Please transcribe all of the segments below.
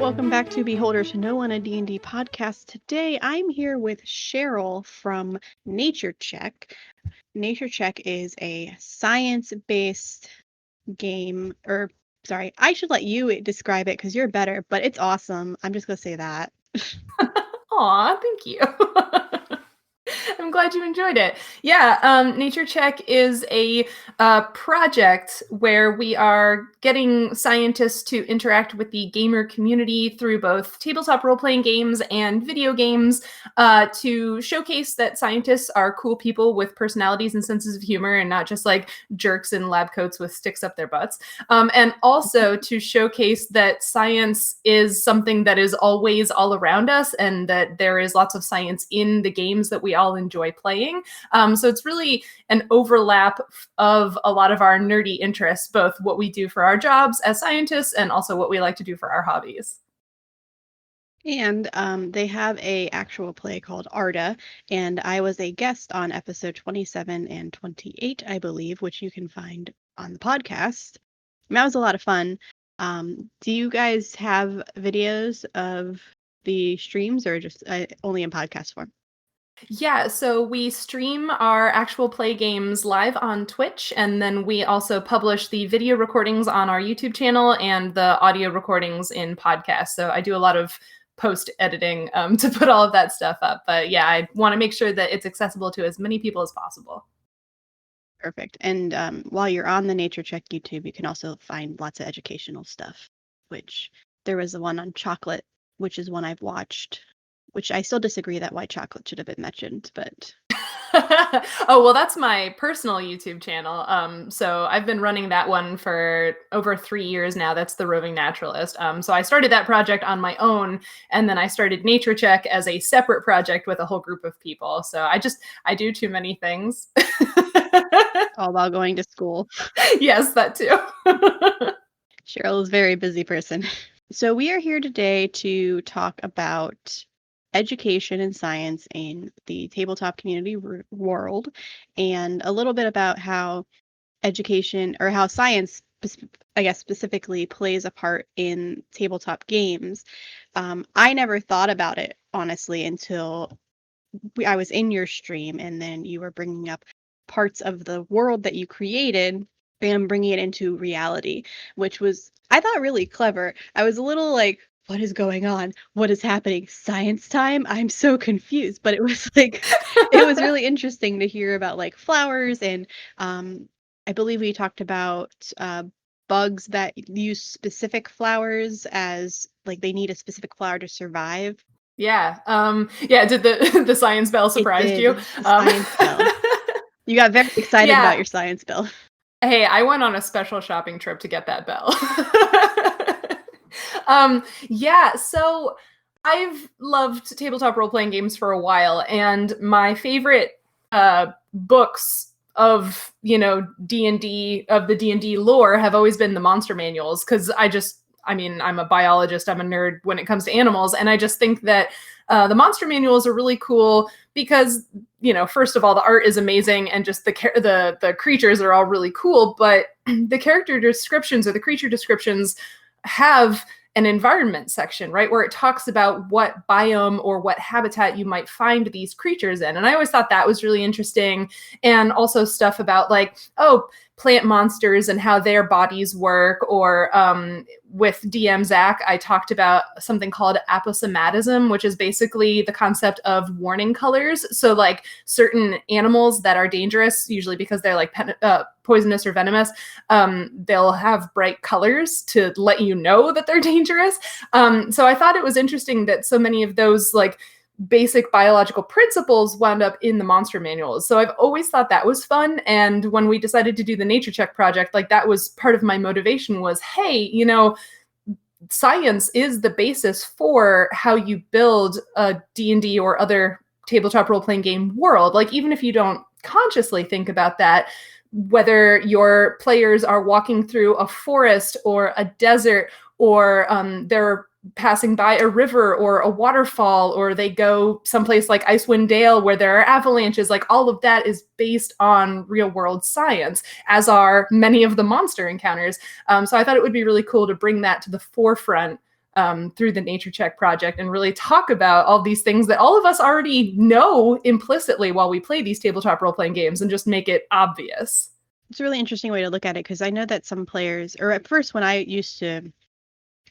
welcome back to Beholders to Know on a D&D podcast. Today I'm here with Sheryl from Nature Check. Nature Check is a science-based game, I should let you describe it because you're better, but it's awesome. I'm just going to say that. Aw, thank you. I'm glad you enjoyed it. Yeah, Nature Check is a project where we are getting scientists to interact with the gamer community through both tabletop role-playing games and video games to showcase that scientists are cool people with personalities and senses of humor and not just like jerks in lab coats with sticks up their butts. And also to showcase that science is something that is always all around us and that there is lots of science in the games that we all enjoy playing. So it's really an overlap of a lot of our nerdy interests, both what we do for our jobs as scientists and also what we like to do for our hobbies. And they have a actual play called Arda, and I was a guest on episode 27 and 28, I believe, which you can find on the podcast. And that was a lot of fun. Do you guys have videos of the streams or just only in podcast form? Yeah, so we stream our actual play games live on Twitch, and then we also publish the video recordings on our YouTube channel and the audio recordings in podcasts. So I do a lot of post editing to put all of that stuff up. But yeah, I want to make sure that it's accessible to as many people as possible. Perfect. And while you're on the Nature Check YouTube, you can also find lots of educational stuff, which there was the one on chocolate, which is one I've watched, which I still disagree that white chocolate should have been mentioned, but... Oh, well, that's my personal YouTube channel. So I've been running that one for over 3 years now. That's The Roving Naturalist. So I started that project on my own, and then I started Nature Check as a separate project with a whole group of people. So I do too many things. All while going to school. Yes, that too. Sheryl is a very busy person. So we are here today to talk about education and science in the tabletop community world, and a little bit about how education or how science, I guess specifically, plays a part in tabletop games. I never thought about it, honestly, until I was in your stream, and then you were bringing up parts of the world that you created and bringing it into reality, which was, I thought, really clever. I was a little like, what is going on? What is happening? Science time? I'm so confused. But it was like, it was really interesting to hear about like flowers. And I believe we talked about bugs that use specific flowers as like they need a specific flower to survive. Yeah. Did the science bell surprise you? The science bell. You got very excited about your science bell. Hey, I went on a special shopping trip to get that bell. So I've loved tabletop role-playing games for a while, and my favorite books of, D&D, of the D&D lore have always been the monster manuals, because I'm a biologist, I'm a nerd when it comes to animals, and I just think that the monster manuals are really cool because, first of all, the art is amazing and just the creatures are all really cool, but the character descriptions or the creature descriptions have an environment section, right, where it talks about what biome or what habitat you might find these creatures in. And I always thought that was really interesting. And also stuff about like, plant monsters and how their bodies work. Or with DM Zach, I talked about something called aposematism, which is basically the concept of warning colors. So like certain animals that are dangerous, usually because they're like poisonous or venomous, they'll have bright colors to let you know that they're dangerous. So I thought it was interesting that so many of those like basic biological principles wound up in the monster manuals. So I've always thought that was fun. And when we decided to do the Nature Check project, like that was part of my motivation was, hey, science is the basis for how you build a D&D or other tabletop role-playing game world. Like even if you don't consciously think about that, whether your players are walking through a forest or a desert, or they're passing by a river or a waterfall, or they go someplace like Icewind Dale where there are avalanches, like all of that is based on real world science, as are many of the monster encounters. So I thought it would be really cool to bring that to the forefront through the Nature Check project and really talk about all these things that all of us already know implicitly while we play these tabletop role-playing games and just make it obvious. It's a really interesting way to look at it, because I know that some players, or at first when I used to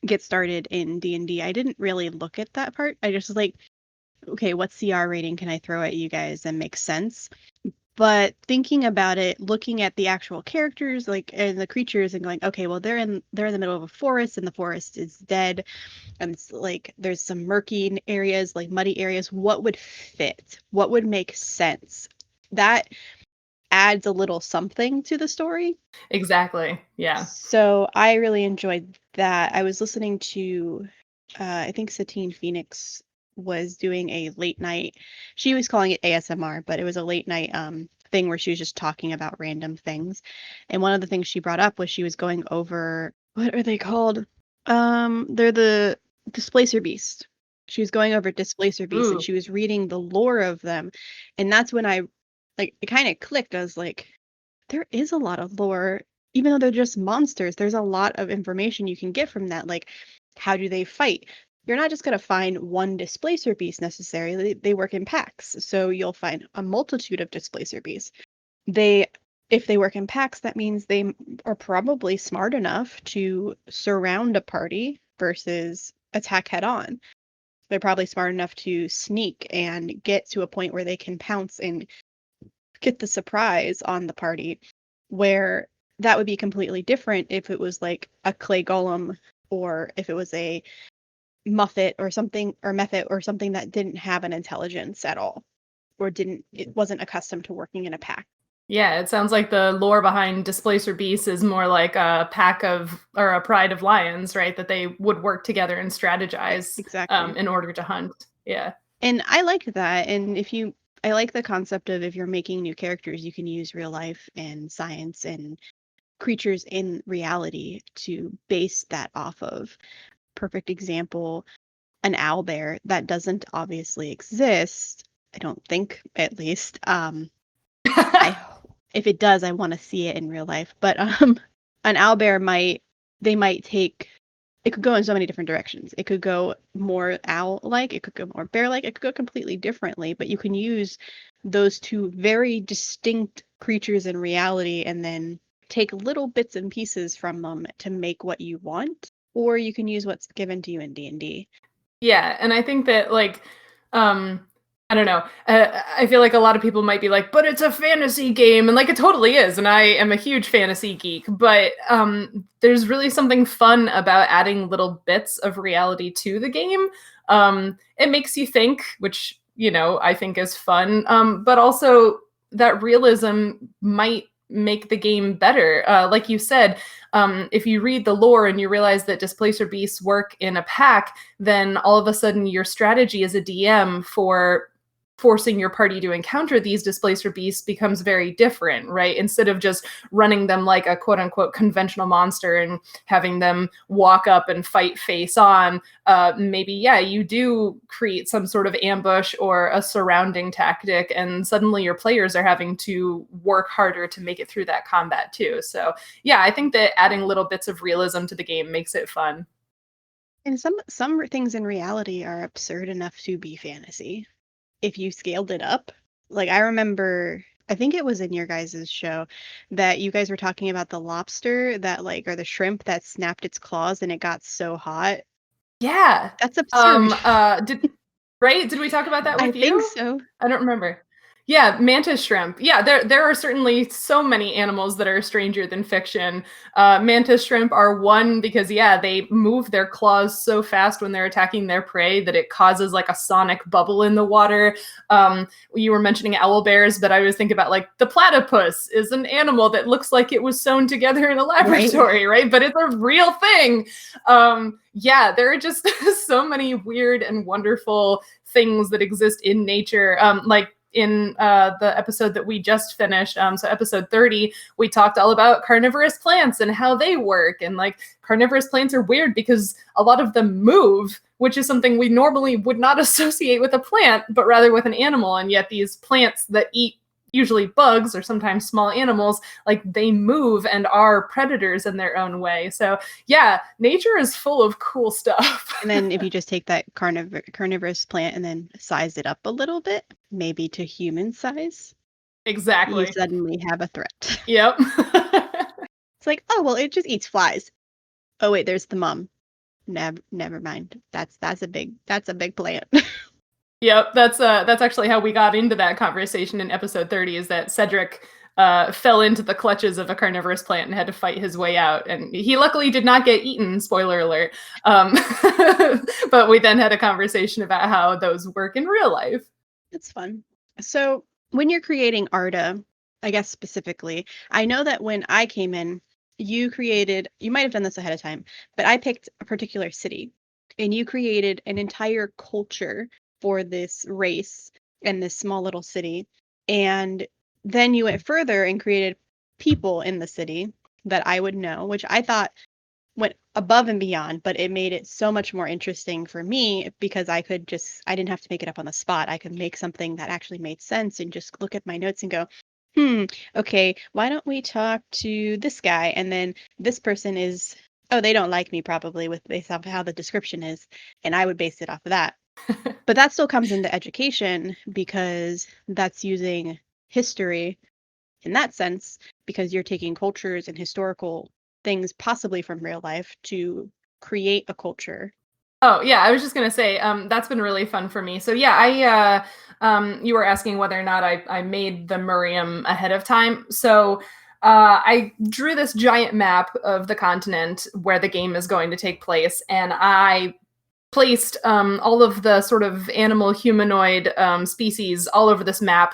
get started in D&D, I didn't really look at that part. I just was like, okay, what CR rating can I throw at you guys and make sense? But thinking about it, looking at the actual characters, like, and the creatures, and going, okay, well, they're in the middle of a forest, and the forest is dead, and it's like there's some murky areas, like muddy areas. What would fit? What would make sense? That adds a little something to the story. Exactly. Yeah. So I really enjoyed that. I was listening to, I think Satine Phoenix was doing a late night. She was calling it ASMR, but it was a late night thing where she was just talking about random things. And one of the things she brought up was she was going over, what are they called? They're the Displacer Beast. She was going over Displacer Beast, and Ooh. she was reading the lore of them. And that's when I, like, it kind of clicked. I was like, there is a lot of lore, even though they're just monsters. There's a lot of information you can get from that. Like, how do they fight? You're not just going to find one Displacer Beast necessarily. They work in packs, so you'll find a multitude of Displacer Beasts. If they work in packs, that means they are probably smart enough to surround a party versus attack head on. They're probably smart enough to sneak and get to a point where they can pounce and get the surprise on the party, where that would be completely different if it was like a clay golem, or if it was a muffet or something, or method or something that didn't have an intelligence at all, or it wasn't accustomed to working in a pack. Yeah, it sounds like the lore behind Displacer Beast is more like a pack of, or a pride of lions, right? That they would work together and strategize Exactly. in order to hunt. Yeah. And I liked that. And I like the concept of, if you're making new characters, you can use real life and science and creatures in reality to base that off of. Perfect example, an owlbear that doesn't obviously exist. I don't think, at least. If it does, I want to see it in real life. But an owlbear might take. It could go in so many different directions. It could go more owl-like. It could go more bear-like. It could go completely differently. But you can use those two very distinct creatures in reality, and then take little bits and pieces from them to make what you want. Or you can use what's given to you in D&D. Yeah, and I think that, like, I don't know. I feel like a lot of people might be like, but it's a fantasy game, and like it totally is, and I am a huge fantasy geek. But there's really something fun about adding little bits of reality to the game. It makes you think, which, you know, I think is fun. But also that realism might make the game better. Like you said, if you read the lore and you realize that Displacer Beasts work in a pack, then all of a sudden your strategy as a DM for forcing your party to encounter these Displacer Beasts becomes very different, right? Instead of just running them like a quote unquote conventional monster and having them walk up and fight face on, maybe, yeah, you do create some sort of ambush or a surrounding tactic, and suddenly your players are having to work harder to make it through that combat too. So yeah, I think that adding little bits of realism to the game makes it fun. And some things in reality are absurd enough to be fantasy if you scaled it up. Like, I remember, I think it was in your guys' show that you guys were talking about the lobster that, like, or the shrimp that snapped its claws and it got so hot. Yeah. That's absurd. Did we talk about that I with think you? so. I don't remember. Yeah, Mantis Shrimp. Yeah, there are certainly so many animals that are stranger than fiction. Mantis Shrimp are one because, yeah, they move their claws so fast when they're attacking their prey that it causes like a sonic bubble in the water. You were mentioning owl bears, but I was thinking about like the platypus is an animal that looks like it was sewn together in a laboratory, right? But it's a real thing. Yeah, there are just so many weird and wonderful things that exist in nature. Like in the episode that we just finished, so episode 30, we talked all about carnivorous plants and how they work. And like carnivorous plants are weird because a lot of them move, which is something we normally would not associate with a plant, but rather with an animal. And yet these plants that eat usually bugs or sometimes small animals, like they move and are predators in their own way. So yeah, nature is full of cool stuff. And then if you just take that carnivorous plant and then size it up a little bit, maybe to human size, you Exactly. suddenly have a threat. Yep. It's like, oh, well, it just eats flies. Oh, wait, there's the mom. Never mind. That's a big plant. Yep, that's actually how we got into that conversation in episode 30, is that Cedric fell into the clutches of a carnivorous plant and had to fight his way out. And he luckily did not get eaten, spoiler alert. But we then had a conversation about how those work in real life. It's fun. So when you're creating Arda, I guess specifically, I know that when I came in, you might have done this ahead of time, but I picked a particular city and you created an entire culture for this race and this small little city. And then you went further and created people in the city that I would know, which I thought went above and beyond, but it made it so much more interesting for me because I didn't have to make it up on the spot. I could make something that actually made sense and just look at my notes and go, okay, why don't we talk to this guy? And then this person is, oh, they don't like me probably based off of how the description is. And I would base it off of that. But that still comes into education because that's using history in that sense, because you're taking cultures and historical things possibly from real life to create a culture. Oh yeah, I was just gonna say that's been really fun for me. So yeah, you were asking whether or not I made the Miriam ahead of time. So I drew this giant map of the continent where the game is going to take place, and I placed all of the sort of animal humanoid species all over this map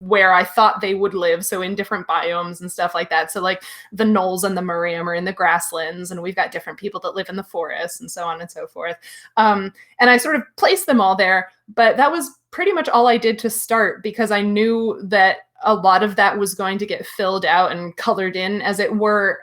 where I thought they would live, so in different biomes and stuff like that. So like the gnolls and the Miriam are in the grasslands, and we've got different people that live in the forest and so on and so forth. And I sort of placed them all there, but that was pretty much all I did to start because I knew that a lot of that was going to get filled out and colored in, as it were,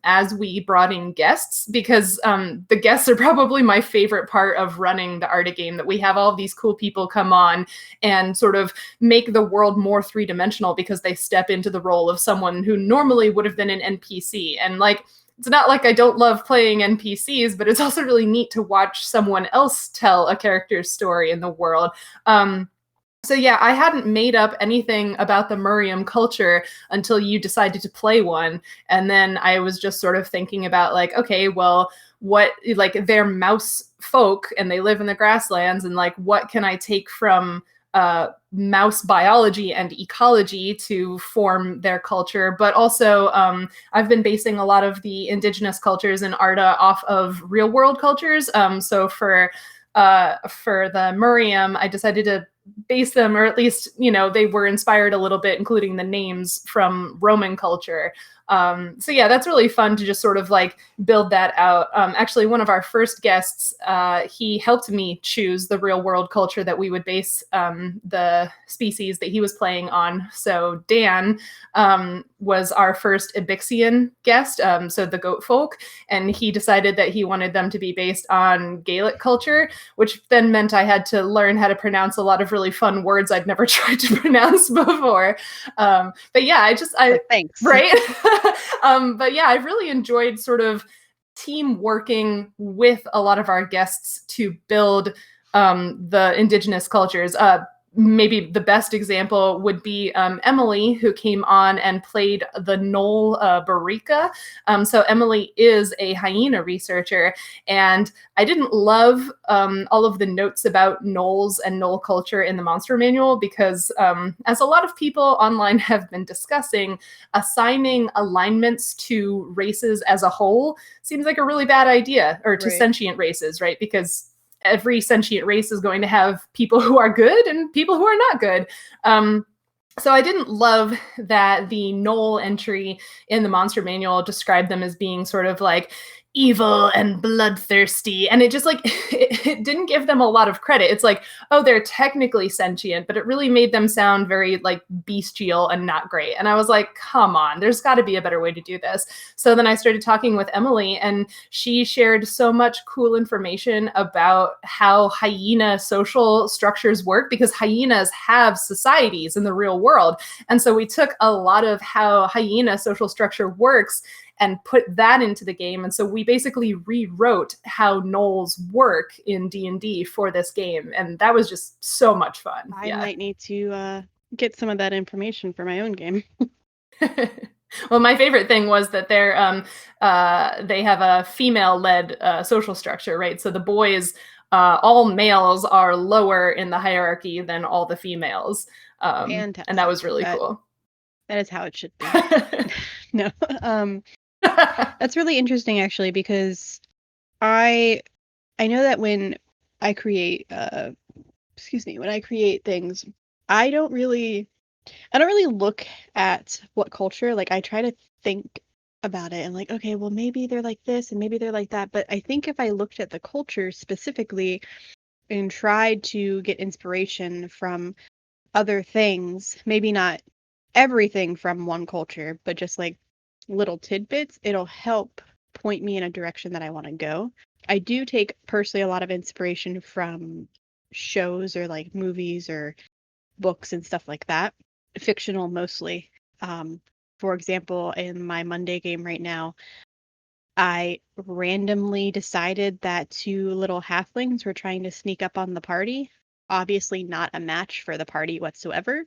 as we brought in guests, because the guests are probably my favorite part of running the Arda game, that we have all of these cool people come on and sort of make the world more three-dimensional because they step into the role of someone who normally would have been an NPC. And like, it's not like I don't love playing NPCs, but it's also really neat to watch someone else tell a character's story in the world. So yeah, I hadn't made up anything about the Miriam culture until you decided to play one. And then I was just sort of thinking about like, okay, well, they're mouse folk and they live in the grasslands, and like, what can I take from mouse biology and ecology to form their culture? But also, I've been basing a lot of the indigenous cultures in Arda off of real world cultures. So for the Miriam, I decided to base them, or at least, they were inspired a little bit, including the names, from Roman culture. So yeah, that's really fun to just sort of like build that out. Actually, one of our first guests, he helped me choose the real world culture that we would base the species that he was playing on. So Dan was our first Ibixian guest, so the goat folk, and he decided that he wanted them to be based on Gaelic culture, which then meant I had to learn how to pronounce a lot of really fun words I'd never tried to pronounce before. But yeah, Thanks. Right? But yeah, I've really enjoyed sort of team working with a lot of our guests to build the indigenous cultures. Maybe the best example would be Emily, who came on and played the gnoll Barika. So Emily is a hyena researcher, and I didn't love all of the notes about gnolls and gnoll culture in the monster manual because, as a lot of people online have been discussing, assigning alignments to races as a whole seems like a really bad idea, or to sentient races, right? Because every sentient race is going to have people who are good and people who are not good. So I didn't love that the gnoll entry in the monster manual described them as being sort of like evil and bloodthirsty, and it just like it didn't give them a lot of credit. It's like, oh, they're technically sentient, but it really made them sound very like bestial and not great. And I was like, come on, there's got to be a better way to do this. So then I started talking with Emily, and she shared so much cool information about how hyena social structures work, because hyenas have societies in the real world. And so we took a lot of how hyena social structure works and put that into the game. And so we basically rewrote how gnolls work in D&D for this game. And that was just so much fun. I might need to get some of that information for my own game. Well, my favorite thing was that they have a female-led social structure, right? So the boys, all males are lower in the hierarchy than all the females. And that was really cool. That is how it should be. No. That's really interesting, actually, because I know that when I create things, I don't really look at what culture. Like, I try to think about it and like, okay, well, maybe they're like this and maybe they're like that. But I think if I looked at the culture specifically and tried to get inspiration from other things, maybe not everything from one culture, but just like little tidbits, it'll help point me in a direction that I want to go. I do take personally a lot of inspiration from shows or like movies or books and stuff like that, fictional mostly. For example, in my Monday game right now, I randomly decided that two little halflings were trying to sneak up on the party. Obviously not a match for the party whatsoever.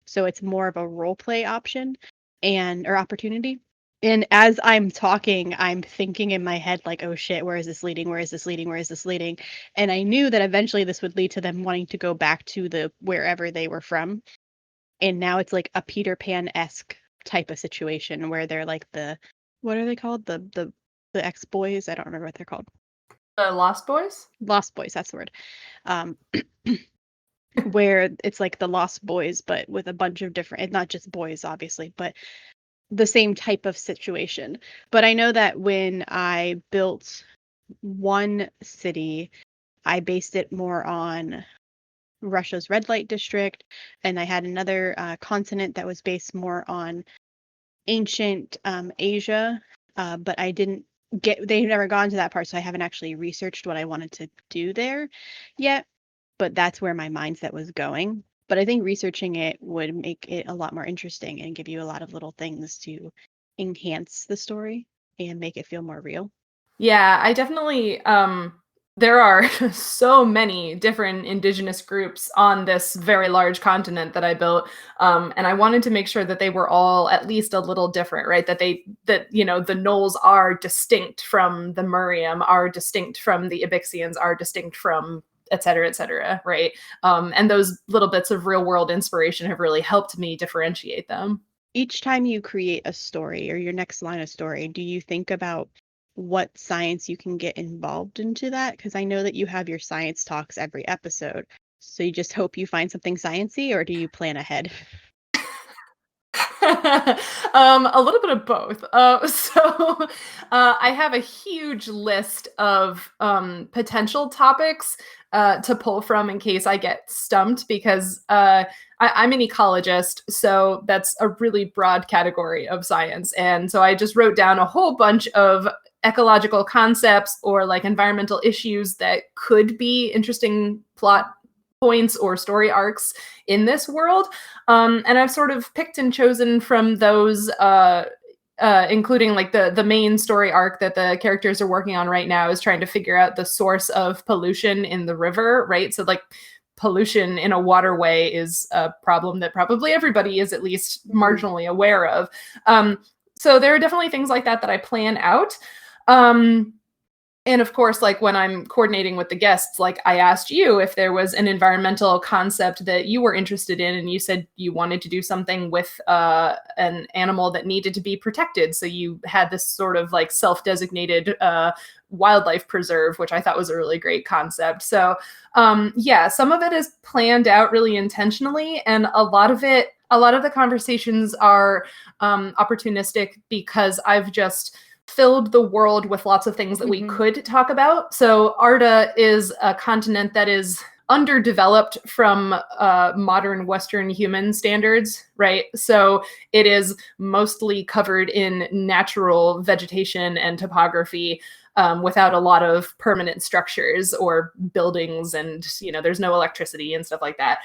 So it's more of a role play option or opportunity. And as I'm talking, I'm thinking in my head, like, oh shit, where is this leading? Where is this leading? Where is this leading? And I knew that eventually this would lead to them wanting to go back to the wherever they were from. And now it's like a Peter Pan-esque type of situation where they're like what are they called? The ex-boys? I don't remember what they're called. The Lost Boys? Lost Boys, that's the word. Where it's like the Lost Boys, but with a bunch of different, not just boys, obviously, but the same type of situation. But I know that when I built one city, I based it more on Russia's red light district, and I had another continent that was based more on ancient Asia, but they've never gone to that part, so I haven't actually researched what I wanted to do there yet, but that's where my mindset was going. But I think researching it would make it a lot more interesting and give you a lot of little things to enhance the story and make it feel more real. Yeah, I definitely there are so many different indigenous groups on this very large continent that I built. And I wanted to make sure that they were all at least a little different, right? That the gnolls are distinct from the Muriam, are distinct from the Ibexians, are distinct from et cetera, right? And those little bits of real world inspiration have really helped me differentiate them. Each time you create a story or your next line of story, do you think about what science you can get involved into that? Because I know that you have your science talks every episode. So you just hope you find something sciencey, or do you plan ahead? A little bit of both. I have a huge list of potential topics to pull from in case I get stumped, because I'm an ecologist, so that's a really broad category of science. And so I just wrote down a whole bunch of ecological concepts or like environmental issues that could be interesting plot points or story arcs in this world. And I've sort of picked and chosen from those, including like the main story arc that the characters are working on right now is trying to figure out the source of pollution in the river, right? So like pollution in a waterway is a problem that probably everybody is at least marginally aware of. So there are definitely things like that I plan out. And of course, like when I'm coordinating with the guests, like I asked you if there was an environmental concept that you were interested in, and you said you wanted to do something with an animal that needed to be protected. So you had this sort of like self-designated wildlife preserve, which I thought was a really great concept. So yeah, some of it is planned out really intentionally, and a lot of the conversations are opportunistic because I've just filled the world with lots of things that we could talk about. So Arda is a continent that is underdeveloped from modern Western human standards, right? So it is mostly covered in natural vegetation and topography, without a lot of permanent structures or buildings, and there's no electricity and stuff like that.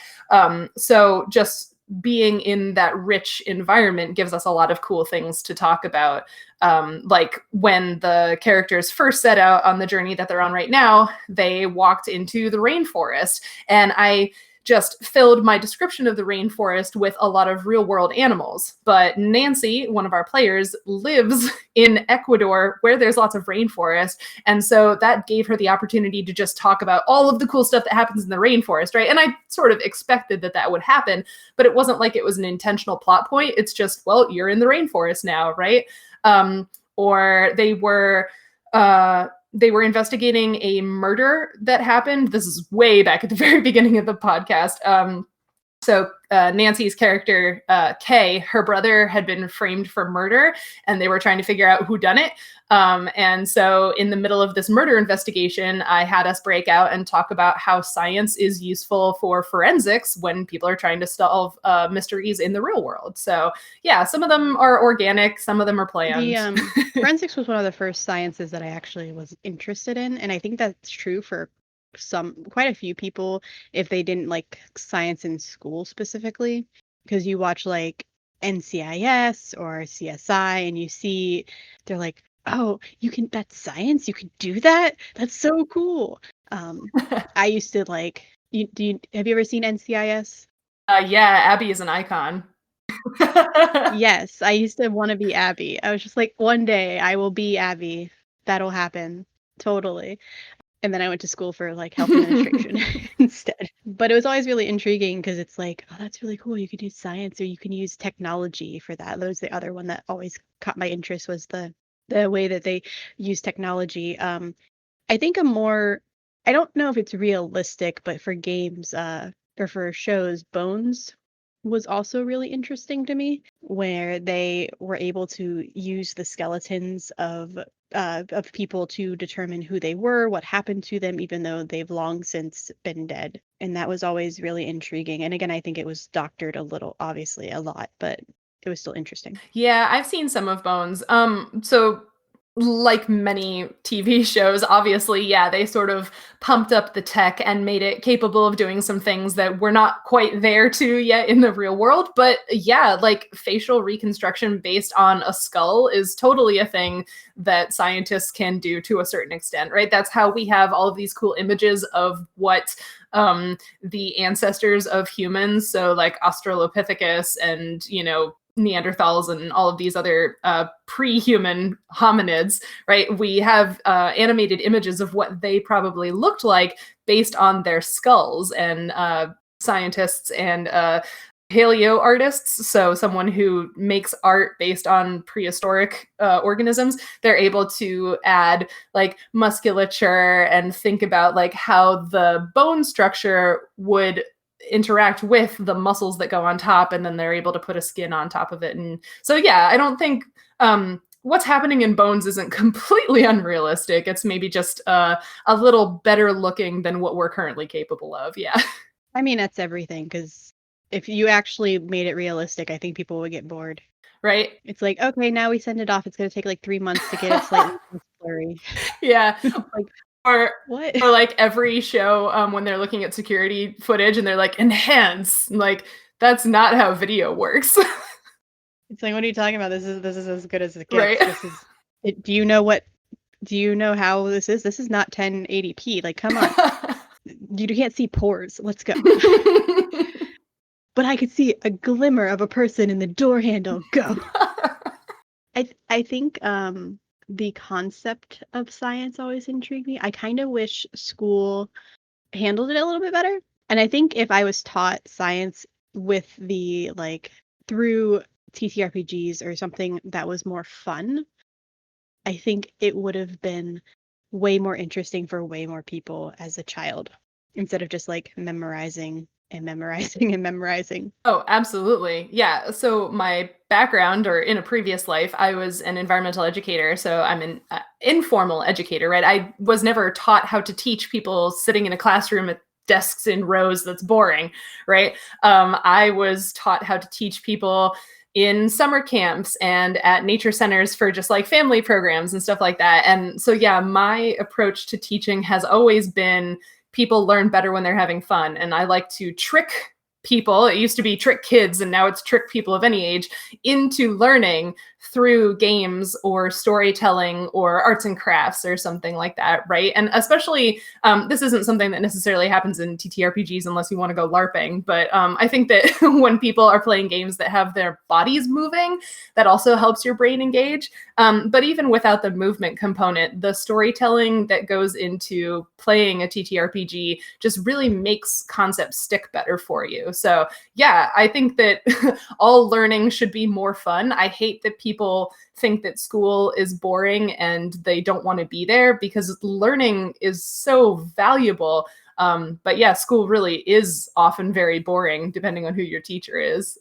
So just being in that rich environment gives us a lot of cool things to talk about. Like when the characters first set out on the journey that they're on right now, they walked into the rainforest, and I just filled my description of the rainforest with a lot of real world animals. But Nancy, one of our players, lives in Ecuador where there's lots of rainforest. And so that gave her the opportunity to just talk about all of the cool stuff that happens in the rainforest, right? And I sort of expected that that would happen, but it wasn't like it was an intentional plot point. It's just, well, you're in the rainforest now, right? Or they were investigating a murder that happened. This is way back at the very beginning of the podcast. So Nancy's character, Kay, her brother had been framed for murder, and they were trying to figure out who done it. And so in the middle of this murder investigation, I had us break out and talk about how science is useful for forensics when people are trying to solve mysteries in the real world. So yeah, some of them are organic, some of them are planned. The forensics was one of the first sciences that I actually was interested in, and I think that's true for quite a few people if they didn't like science in school specifically, because you watch like NCIS or CSI and you see they're like, oh, that's science, you can do that, that's so cool. I used to like, have you ever seen NCIS? Yeah, Abby is an icon. Yes, I used to want to be Abby. I was just like, one day I will be Abby, that'll happen, totally. And then I went to school for like health administration instead. But it was always really intriguing because it's like, oh, that's really cool. You could use science or you can use technology for that. That was the other one that always caught my interest, was the way that they use technology. I think I don't know if it's realistic, but for games or for shows, Bones was also really interesting to me, where they were able to use the skeletons of people to determine who they were, what happened to them, even though they've long since been dead. And that was always really intriguing. And again, I think it was doctored a little, obviously a lot, but it was still interesting. Yeah, I've seen some of Bones. So like many TV shows, obviously, yeah, they sort of pumped up the tech and made it capable of doing some things that we're not quite there to yet in the real world. But yeah, like facial reconstruction based on a skull is totally a thing that scientists can do to a certain extent, right? That's how we have all of these cool images of what the ancestors of humans, so like Australopithecus and, Neanderthals and all of these other pre-human hominids, right? We have animated images of what they probably looked like based on their skulls, and scientists and paleo artists, so someone who makes art based on prehistoric organisms, they're able to add like musculature and think about like how the bone structure would interact with the muscles that go on top, and then they're able to put a skin on top of it. And so yeah, I don't think what's happening in Bones isn't completely unrealistic. It's maybe just a little better looking than what we're currently capable of. Yeah. I mean, that's everything, because if you actually made it realistic, I think people would get bored. Right? It's like, okay, now we send it off. It's going to take like 3 months to get it slightly blurry. Yeah. Like, or what? or like every show when they're looking at security footage and they're like, enhance. Like, that's not how video works. It's like, what are you talking about? This is as good as it gets. Right. This is it. Do you know how this is? This is not 1080p. Like, come on. You can't see pores. Let's go. But I could see a glimmer of a person in the door handle. Go. I think the concept of science always intrigued me. I kind of wish school handled it a little bit better. And I think if I was taught science with the through TTRPGs or something that was more fun, I think it would have been way more interesting for way more people as a child, instead of just like memorizing and memorizing and memorizing. Oh, absolutely. Yeah. So my background, or in a previous life, I was an environmental educator. So I'm an informal educator, right? I was never taught how to teach people sitting in a classroom at desks in rows. That's boring, right? I was taught how to teach people in summer camps and at nature centers for just like family programs and stuff like that. And so, yeah, my approach to teaching has always been people learn better when they're having fun. And I like to trick people, it used to be trick kids and now it's trick people of any age, into learning through games or storytelling or arts and crafts or something like that, right? And especially, this isn't something that necessarily happens in TTRPGs unless you want to go LARPing, but I think that when people are playing games that have their bodies moving, that also helps your brain engage. But even without the movement component, the storytelling that goes into playing a TTRPG just really makes concepts stick better for you. So yeah, I think that all learning should be more fun. I hate that people think that school is boring and they don't want to be there, because learning is so valuable. But yeah, school really is often very boring depending on who your teacher is.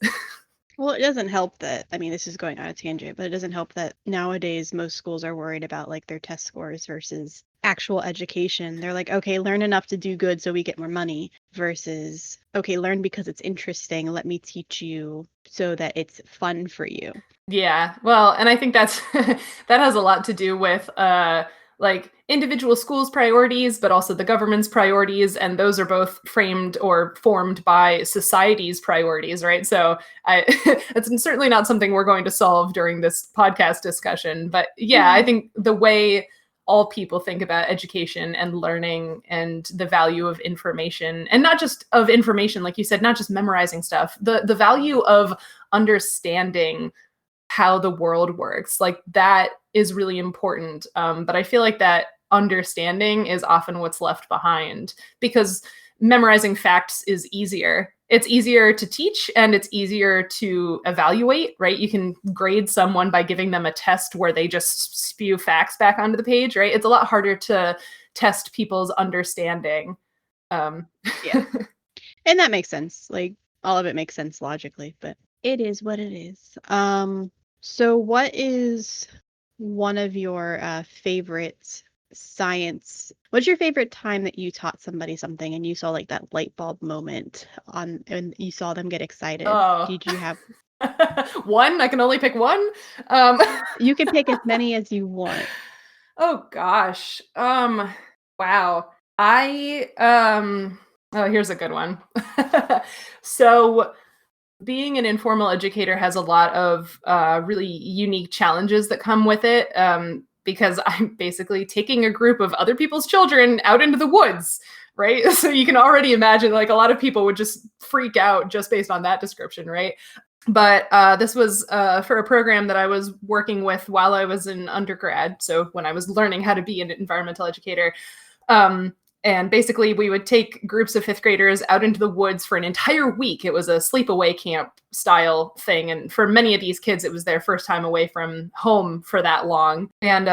Well, it doesn't help that, I mean, this is going on a tangent, but it doesn't help that nowadays most schools are worried about like their test scores versus actual education. They're like, okay, learn enough to do good so we get more money, versus, okay, learn because it's interesting. Let me teach you so that it's fun for you. Yeah, well, and I think that's that has a lot to do with like individual schools' priorities, but also the government's priorities, and those are both framed or formed by society's priorities, right? So it's certainly not something we're going to solve during this podcast discussion, but yeah, I think the way all people think about education and learning and the value of information, and not just of information, like you said, not just memorizing stuff, the value of understanding how the world works, like that is really important. But I feel like that understanding is often what's left behind, because memorizing facts is easier. It's easier to teach and it's easier to evaluate, right? You can grade someone by giving them a test where they just spew facts back onto the page, right? It's a lot harder to test people's understanding. Yeah. And that makes sense. Like, all of it makes sense logically, but it is what it is. So what is one of your favorite science? What's your favorite time that you taught somebody something and you saw like that light bulb moment on and you saw them get excited? Oh. Did you have one? I can only pick one. You can pick as many as you want. Oh gosh. Wow. Oh, here's a good one. So being an informal educator has a lot of really unique challenges that come with it, because I'm basically taking a group of other people's children out into the woods, right? So you can already imagine, like, a lot of people would just freak out just based on that description, right? But this was for a program that I was working with while I was in undergrad, so when I was learning how to be an environmental educator. And basically, we would take groups of fifth graders out into the woods for an entire week. It was a sleepaway camp style thing. And for many of these kids, it was their first time away from home for that long. And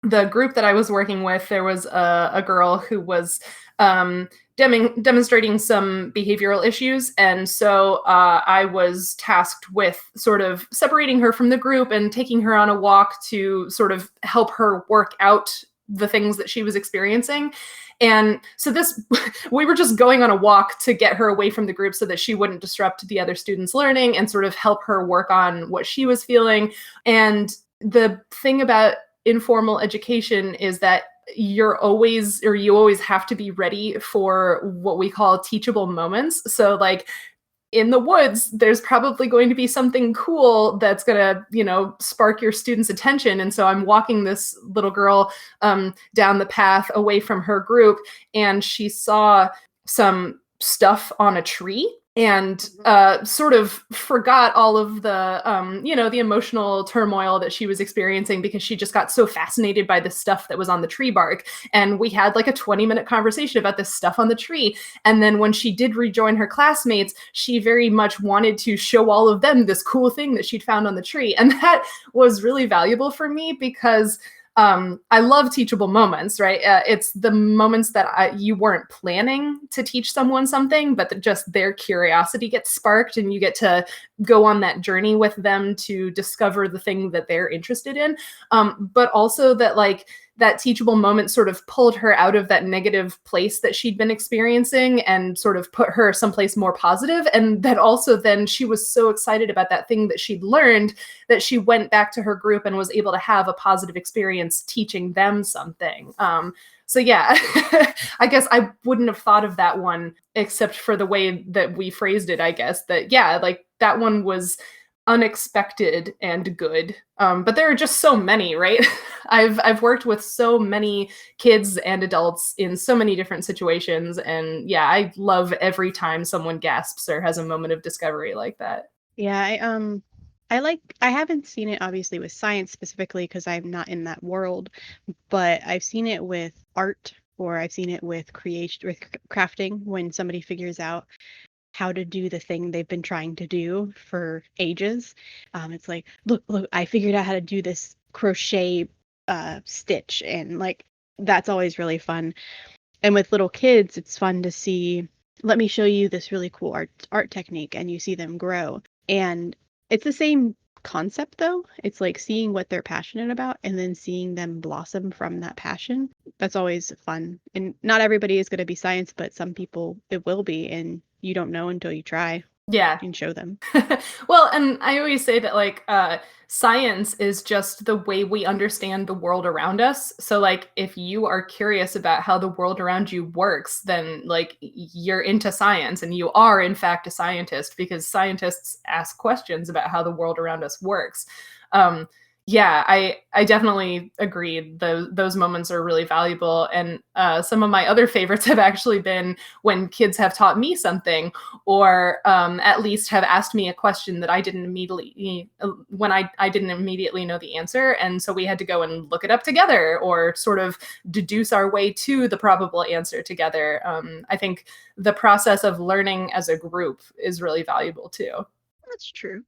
the group that I was working with, there was a girl who was demonstrating some behavioral issues. And so I was tasked with sort of separating her from the group and taking her on a walk to sort of help her work out the things that she was experiencing. And so we were just going on a walk to get her away from the group so that she wouldn't disrupt the other students' learning and sort of help her work on what she was feeling. And the thing about informal education is that you always have to be ready for what we call teachable moments. So like, in the woods, there's probably going to be something cool that's going to, spark your students' attention. And so I'm walking this little girl down the path away from her group, and she saw some stuff on a tree and sort of forgot all of the, the emotional turmoil that she was experiencing, because she just got so fascinated by the stuff that was on the tree bark. And we had like a 20-minute conversation about this stuff on the tree. And then when she did rejoin her classmates, she very much wanted to show all of them this cool thing that she'd found on the tree. And that was really valuable for me, because I love teachable moments, right? It's the moments that you weren't planning to teach someone something, but that just their curiosity gets sparked and you get to go on that journey with them to discover the thing that they're interested in. But also that like that teachable moment sort of pulled her out of that negative place that she'd been experiencing and sort of put her someplace more positive. And that also then she was so excited about that thing that she'd learned that she went back to her group and was able to have a positive experience teaching them something. So yeah, I guess I wouldn't have thought of that one except for the way that we phrased it, I guess. That, yeah, like that one was unexpected and good. But there are just so many, right? I've worked with so many kids and adults in so many different situations, and yeah, I love every time someone gasps or has a moment of discovery like that. Yeah, I haven't seen it obviously with science specifically because I'm not in that world, but I've seen it with art, or I've seen it with creation, with crafting, when somebody figures out how to do the thing they've been trying to do for ages. It's like, look, I figured out how to do this crochet stitch, and like that's always really fun. And with little kids, it's fun to see, let me show you this really cool art technique, and you see them grow. And it's the same concept though. It's like seeing what they're passionate about and then seeing them blossom from that passion. That's always fun. And not everybody is going to be science, but some people it will be, and you don't know until you try Yeah. and show them. Well, and I always say that like science is just the way we understand the world around us. So like if you are curious about how the world around you works, then like you're into science and you are in fact a scientist, because scientists ask questions about how the world around us works. Yeah, I definitely agree. Those moments are really valuable. And some of my other favorites have actually been when kids have taught me something, or at least have asked me a question that I didn't immediately, when I didn't immediately know the answer. And so we had to go and look it up together or sort of deduce our way to the probable answer together. I think the process of learning as a group is really valuable too. That's true.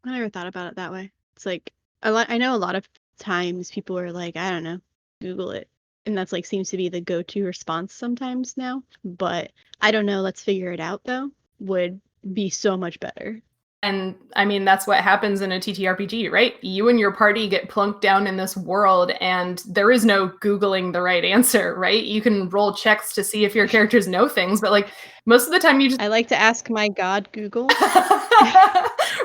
I never thought about it that way. It's like I know a lot of times people are like, I don't know, Google it. And that's like seems to be the go-to response sometimes now. But I don't know, let's figure it out though, would be so much better. And I mean, that's what happens in a TTRPG, right? You and your party get plunked down in this world, and there is no Googling the right answer, right? You can roll checks to see if your characters know things, but like most of the time you just I like to ask my god Google.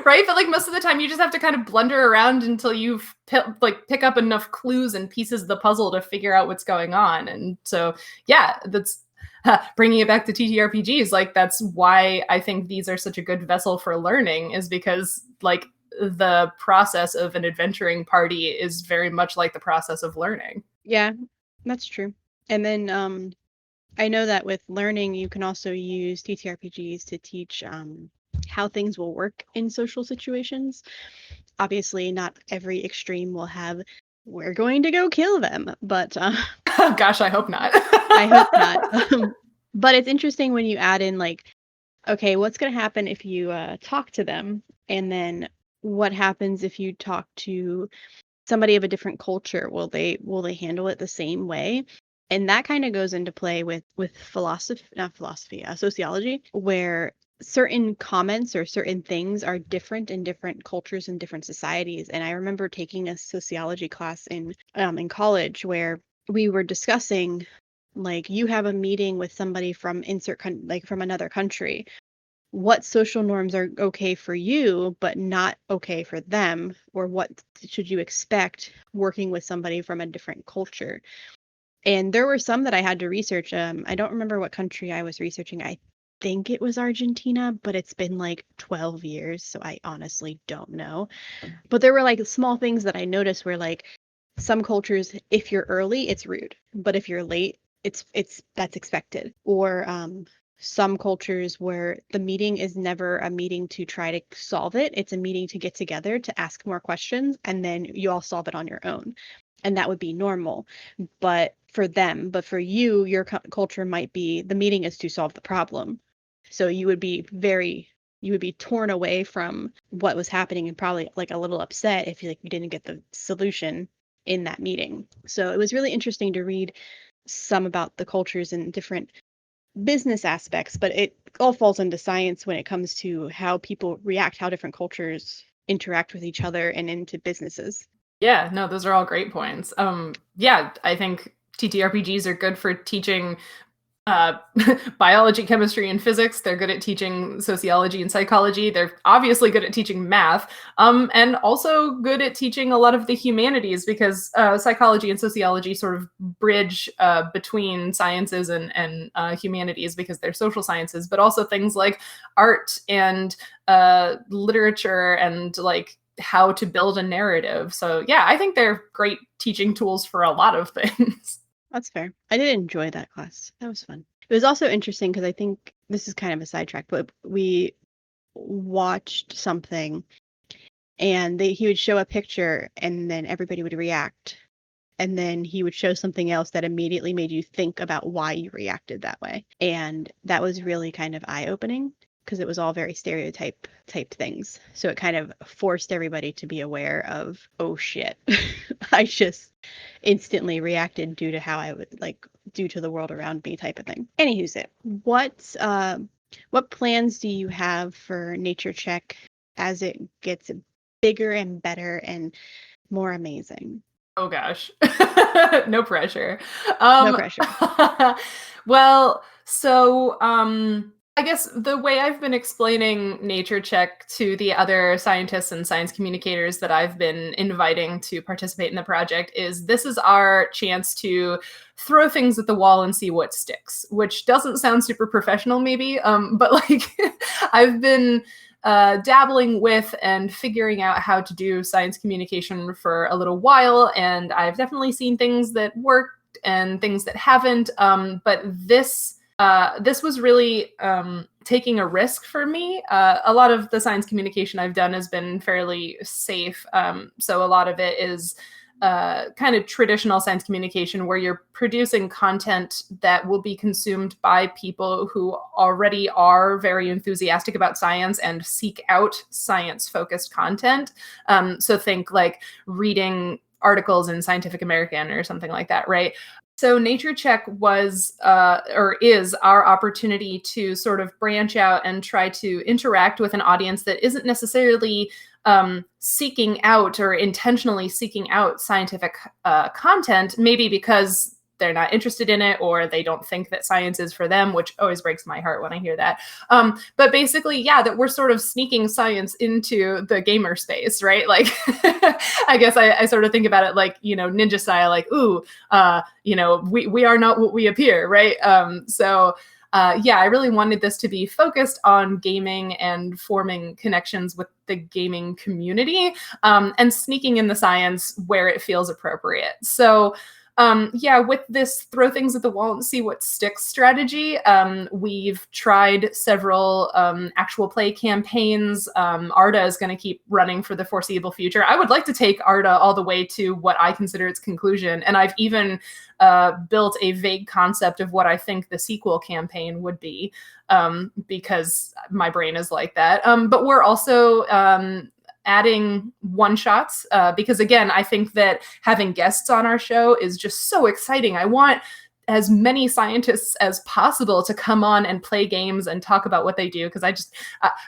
right? But like most of the time you just have to kind of blunder around until you pick up enough clues and pieces of the puzzle to figure out what's going on. And so, yeah, that's bringing it back to TTRPGs. Like that's why I think these are such a good vessel for learning, is because like the process of an adventuring party is very much like the process of learning. Yeah, that's true. And then I know that with learning, you can also use TTRPGs to teach how things will work in social situations. Obviously, not every extreme will have, we're going to go kill them, but Gosh, I hope not. I hope not. But it's interesting when you add in like, okay, what's going to happen if you talk to them? And then what happens if you talk to somebody of a different culture? Will they handle it the same way? And that kind of goes into play with sociology, where certain comments or certain things are different in different cultures and different societies. And I remember taking a sociology class in college where we were discussing, like, you have a meeting with somebody from from another country. What social norms are okay for you but not okay for them, or what should you expect working with somebody from a different culture? And there were some that I had to research. I don't remember what country I was researching. I think it was Argentina, but it's been like 12 years, so I honestly don't know. But there were like small things that I noticed where like some cultures, if you're early, it's rude, but if you're late, it's that's expected. Or some cultures where the meeting is never a meeting to try to solve it, it's a meeting to get together to ask more questions, and then you all solve it on your own. And that would be normal, but for them. But for you, your culture might be the meeting is to solve the problem. So you would be torn away from what was happening and probably like a little upset if you didn't get the solution. in that meeting. So it was really interesting to read some about the cultures and different business aspects, but it all falls into science when it comes to how people react, how different cultures interact with each other and into businesses. Yeah, no, those are all great points. Yeah, I think TTRPGs are good for teaching uh, biology, chemistry, and physics. They're good at teaching sociology and psychology. They're obviously good at teaching math, and also good at teaching a lot of the humanities because psychology and sociology sort of bridge between sciences and humanities because they're social sciences, but also things like art and literature and like how to build a narrative. So yeah, I think they're great teaching tools for a lot of things. That's fair. I did enjoy that class. That was fun. It was also interesting because I think this is kind of a sidetrack, but we watched something and he would show a picture and then everybody would react. And then he would show something else that immediately made you think about why you reacted that way. And that was really kind of eye-opening because it was all very typed things. So it kind of forced everybody to be aware of, oh shit, I just instantly reacted due to how I would like due to the world around me type of thing. Anywho's it. What plans do you have for Nature Check as it gets bigger and better and more amazing? Oh gosh. No pressure. No pressure. Well, so I guess the way I've been explaining Nature Check to the other scientists and science communicators that I've been inviting to participate in the project is this is our chance to throw things at the wall and see what sticks, which doesn't sound super professional maybe, but like I've been dabbling with and figuring out how to do science communication for a little while. And I've definitely seen things that worked and things that haven't. But this was really taking a risk for me. A lot of the science communication I've done has been fairly safe. So a lot of it is kind of traditional science communication where you're producing content that will be consumed by people who already are very enthusiastic about science and seek out science-focused content. So think like reading articles in Scientific American or something like that, right? So Nature Check was or is our opportunity to sort of branch out and try to interact with an audience that isn't necessarily seeking out or intentionally seeking out scientific content, maybe because they're not interested in it or they don't think that science is for them, which always breaks my heart when I hear that. But basically, yeah, that we're sort of sneaking science into the gamer space, right? Like, I guess I sort of think about it like, ninja style, like, ooh, we are not what we appear, right? Yeah, I really wanted this to be focused on gaming and forming connections with the gaming community and sneaking in the science where it feels appropriate. So yeah, with this throw things at the wall and see what sticks strategy, we've tried several actual play campaigns. ARDA is going to keep running for the foreseeable future. I would like to take ARDA all the way to what I consider its conclusion. And I've even built a vague concept of what I think the sequel campaign would be because my brain is like that. But we're also adding one-shots because again, I think that having guests on our show is just so exciting. I want as many scientists as possible to come on and play games and talk about what they do because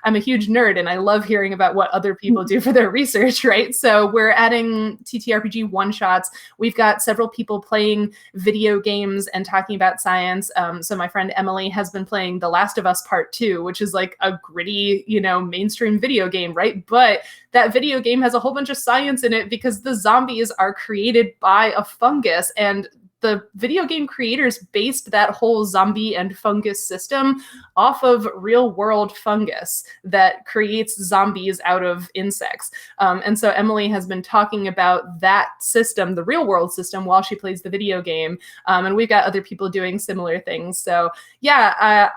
I'm a huge nerd and I love hearing about what other people do for their research, right? So we're adding TTRPG one-shots. We've got several people playing video games and talking about science. So my friend Emily has been playing The Last of Us Part 2, which is like a gritty, mainstream video game, right? But that video game has a whole bunch of science in it because the zombies are created by a fungus, and the video game creators based that whole zombie and fungus system off of real world fungus that creates zombies out of insects. And so Emily has been talking about that system, the real world system, while she plays the video game. And we've got other people doing similar things. So yeah,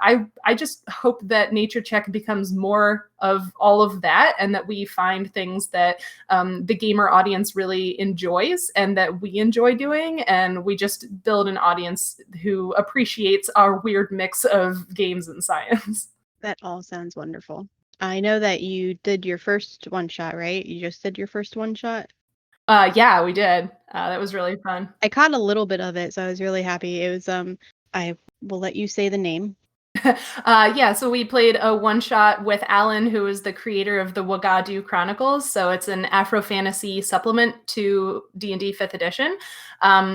I just hope that Nature Check becomes more of all of that and that we find things that the gamer audience really enjoys and that we enjoy doing. And we just build an audience who appreciates our weird mix of games and science. That all sounds wonderful. I know that you did your first one shot, right? You just did your first one shot? Yeah, we did. That was really fun. I caught a little bit of it, so I was really happy. It was I will let you say the name. Yeah, so we played a one shot with Alan, who is the creator of the Wagadu Chronicles. So it's an Afro fantasy supplement to D&D 5th edition.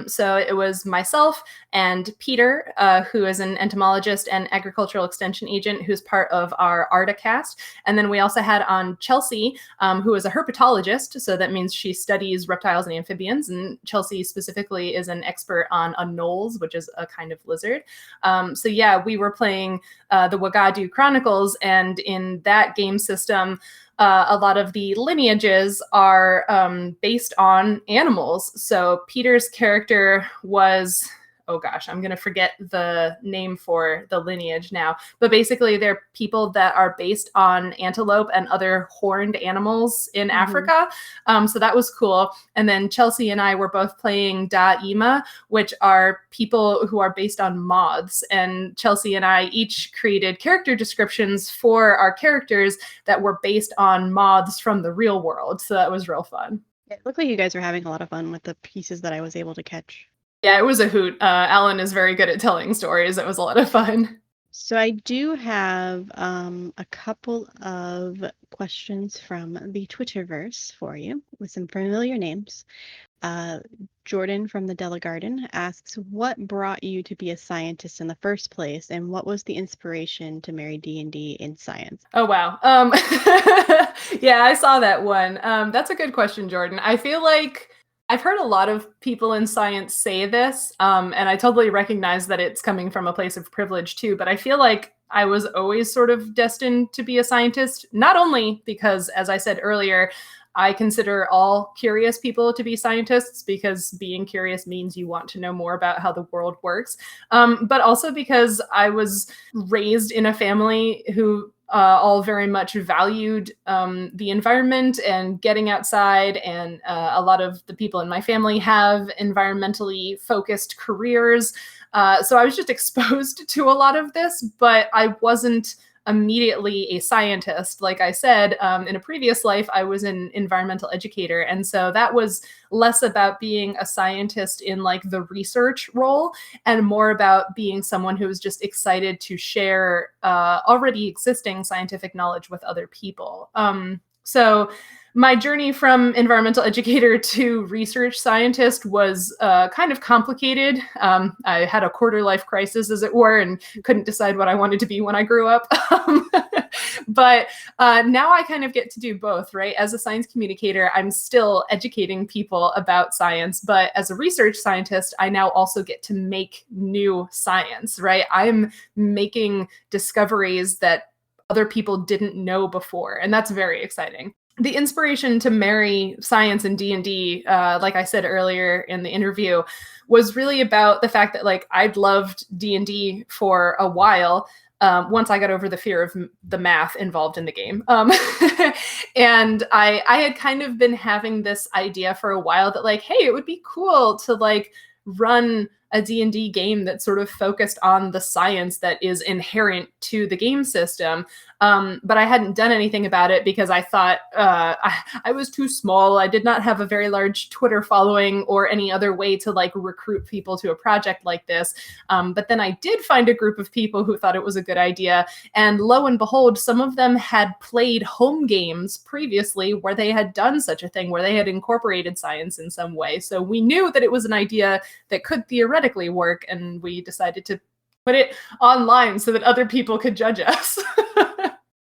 So it was myself and Peter, who is an entomologist and agricultural extension agent, who's part of our ARDA cast. And then we also had on Chelsea, who is a herpetologist. So that means she studies reptiles and amphibians. And Chelsea specifically is an expert on anoles, which is a kind of lizard. So yeah, we were playing the Wagadu Chronicles, and in that game system, a lot of the lineages are based on animals. So Peter's character was, oh gosh, I'm going to forget the name for the lineage now. But basically, they're people that are based on antelope and other horned animals in Africa. So that was cool. And then Chelsea and I were both playing Da'ima, which are people who are based on moths. And Chelsea and I each created character descriptions for our characters that were based on moths from the real world. So that was real fun. It looked like you guys were having a lot of fun with the pieces that I was able to catch. Yeah, it was a hoot. Alan is very good at telling stories. It was a lot of fun. So I do have a couple of questions from the Twitterverse for you with some familiar names. Jordan from the Della Garden asks, what brought you to be a scientist in the first place, and what was the inspiration to marry D&D in science? Oh, wow. Yeah, I saw that one. That's a good question, Jordan. I feel like I've heard a lot of people in science say this, and I totally recognize that it's coming from a place of privilege too, but I feel like I was always sort of destined to be a scientist, not only because, as I said earlier, I consider all curious people to be scientists because being curious means you want to know more about how the world works, but also because I was raised in a family who all very much valued the environment and getting outside. And a lot of the people in my family have environmentally focused careers. So I was just exposed to a lot of this, but I wasn't immediately a scientist. Like I said, in a previous life, I was an environmental educator. And so that was less about being a scientist in like the research role and more about being someone who was just excited to share already existing scientific knowledge with other people. So my journey from environmental educator to research scientist was kind of complicated. I had a quarter life crisis, as it were, and couldn't decide what I wanted to be when I grew up. But now I kind of get to do both, right? As a science communicator, I'm still educating people about science, but as a research scientist, I now also get to make new science, right? I'm making discoveries that other people didn't know before, and that's very exciting. The inspiration to marry science and D&D, like I said earlier in the interview, was really about the fact that like I'd loved D&D for a while. Once I got over the fear of the math involved in the game. And I had kind of been having this idea for a while that like, hey, it would be cool to like run a D&D game that sort of focused on the science that is inherent to the game system. But I hadn't done anything about it because I thought I was too small. I did not have a very large Twitter following or any other way to like recruit people to a project like this. But then I did find a group of people who thought it was a good idea. And lo and behold, some of them had played home games previously where they had done such a thing, where they had incorporated science in some way. So we knew that it was an idea that could theoretically work, and we decided to put it online so that other people could judge us.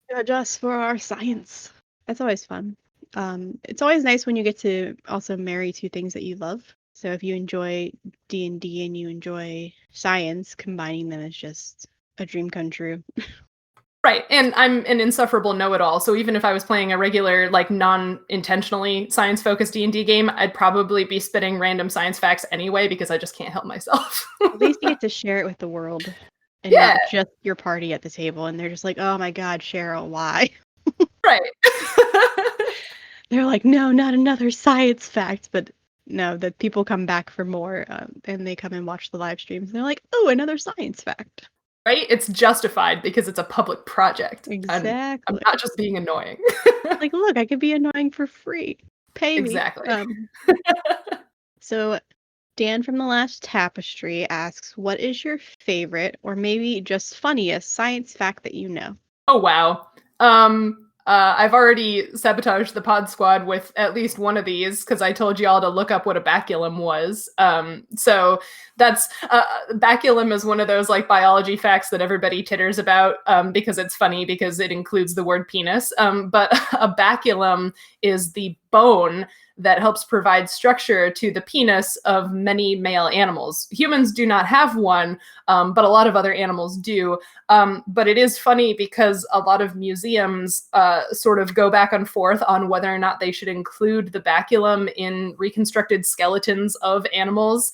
Judge us for our science. That's always fun. It's always nice when you get to also marry two things that you love. So if you enjoy D&D and you enjoy science, combining them is just a dream come true. Right. And I'm an insufferable know-it-all. So even if I was playing a regular, like non-intentionally science-focused D&D game, I'd probably be spitting random science facts anyway because I just can't help myself. At least you get to share it with the world and Yeah. not just your party at the table. And they're just like, oh my God, Sheryl, why? Right. They're like, no, not another science fact. But no, that people come back for more and they come and watch the live streams. And they're like, oh, another science fact. Right? It's justified because it's a public project. Exactly. I'm not just being annoying. Like, look, I could be annoying for free. Pay me. Exactly. So Dan from the Last Tapestry asks, what is your favorite or maybe just funniest science fact that you know? Oh, wow. I've already sabotaged the pod squad with at least one of these because I told y'all to look up what a baculum was. So that's baculum is one of those like biology facts that everybody titters about because it's funny because it includes the word penis. But a baculum is the bone that helps provide structure to the penis of many male animals. Humans do not have one, but a lot of other animals do. But it is funny because a lot of museums sort of go back and forth on whether or not they should include the baculum in reconstructed skeletons of animals.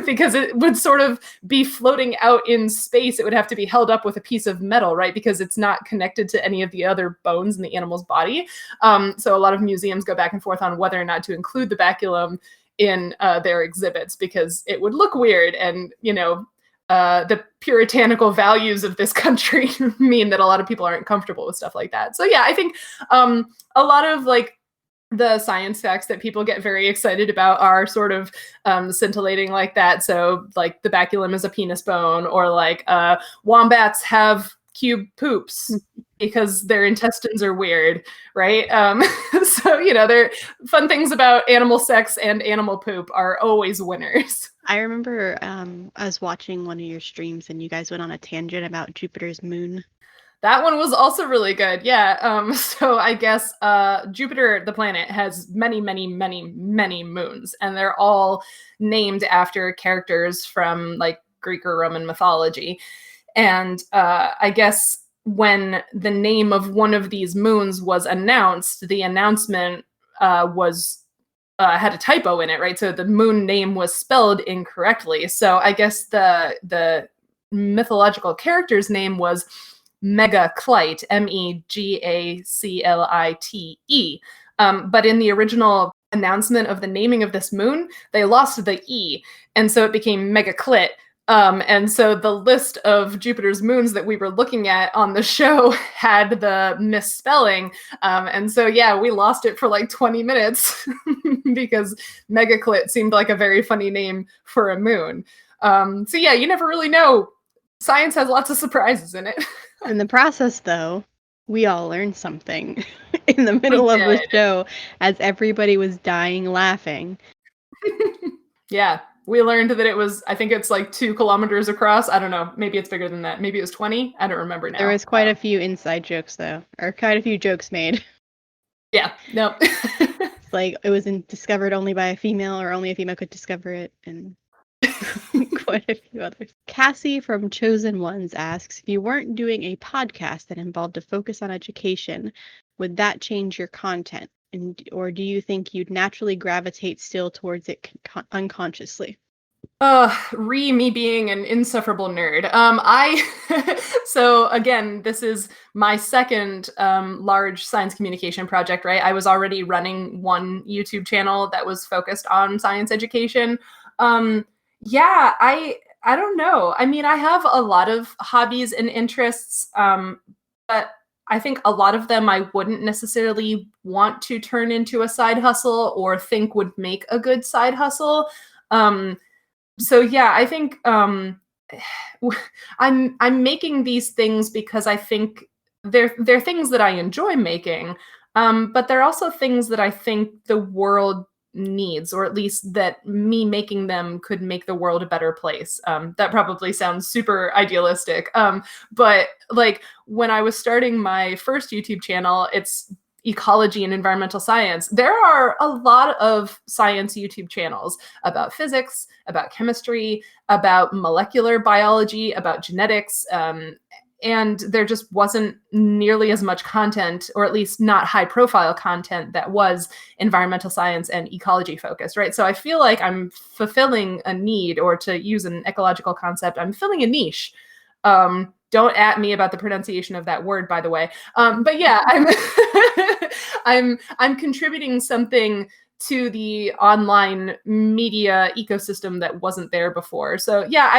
Because it would sort of be floating out in space. It would have to be held up with a piece of metal, right? Because it's not connected to any of the other bones in the animal's body. So a lot of museums go back and forth on whether or not to include the baculum in their exhibits because it would look weird and, the puritanical values of this country mean that a lot of people aren't comfortable with stuff like that. So yeah, I think a lot of like the science facts that people get very excited about are sort of scintillating like that. So like the baculum is a penis bone, or like wombats have cube poops because their intestines are weird, right? So, they're fun things about animal sex and animal poop are always winners. I remember I was watching one of your streams and you guys went on a tangent about Jupiter's moon. That one was also really good. Yeah. So I guess Jupiter, the planet, has many, many, many, many moons, and they're all named after characters from like Greek or Roman mythology. And I guess when the name of one of these moons was announced, the announcement was had a typo in it, right? So the moon name was spelled incorrectly. So I guess the mythological character's name was Megaclite, Megaclite. But in the original announcement of the naming of this moon, they lost the E, and so it became Megaclit. And so the list of Jupiter's moons that we were looking at on the show had the misspelling. And so, yeah, we lost it for like 20 minutes because Megaclit seemed like a very funny name for a moon. So, yeah, you never really know. Science has lots of surprises in it. In the process, though, we all learned something in the middle of the show as everybody was dying laughing. Yeah, we learned that it was, I think it's like 2 kilometers across. I don't know. Maybe it's bigger than that. Maybe it was 20. I don't remember now. There was quite a few inside jokes, though, or quite a few jokes made. Yeah, no. It's like it was discovered only by a female, or only a female could discover it, and quite a few others. Cassie from Chosen Ones asks, if you weren't doing a podcast that involved a focus on education, would that change your content? Or do you think you'd naturally gravitate still towards it unconsciously? Me being an insufferable nerd. So again, this is my second large science communication project, right? I was already running one YouTube channel that was focused on science education. Yeah, I don't know. I mean, I have a lot of hobbies and interests, but I think a lot of them I wouldn't necessarily want to turn into a side hustle or think would make a good side hustle. So yeah, I think I'm making these things because I think they're things that I enjoy making, but they're also things that I think the world needs, or at least that me making them could make the world a better place. That probably sounds super idealistic, but like when I was starting my first YouTube channel, it's ecology and environmental science. There are a lot of science YouTube channels about physics, about chemistry, about molecular biology, about genetics, and there just wasn't nearly as much content, or at least not high profile content, that was environmental science and ecology focused, right? So I feel like I'm fulfilling a need, or to use an ecological concept, I'm filling a niche. Don't at me about the pronunciation of that word, by the way. But yeah, I'm contributing something to the online media ecosystem that wasn't there before. So yeah,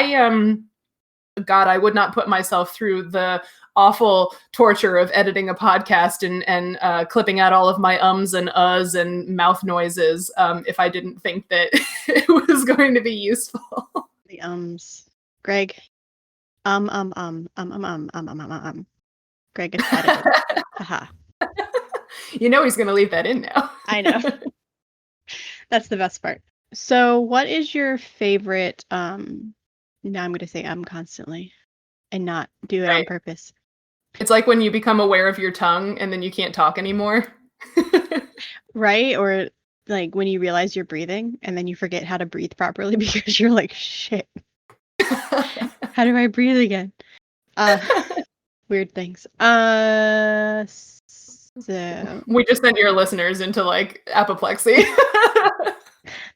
God, I would not put myself through the awful torture of editing a podcast and clipping out all of my ums and uhs and mouth noises if I didn't think that it was going to be useful. The ums. Greg. Greg gets edited. Haha. You know he's going to leave that in now. I know. That's the best part. So what is your favorite, now I'm going to say constantly and not do it on purpose. It's like when you become aware of your tongue and then you can't talk anymore. Right? Or like when you realize you're breathing and then you forget how to breathe properly because you're like, shit. How do I breathe again? Weird things. So we just sent your listeners into like apoplexy.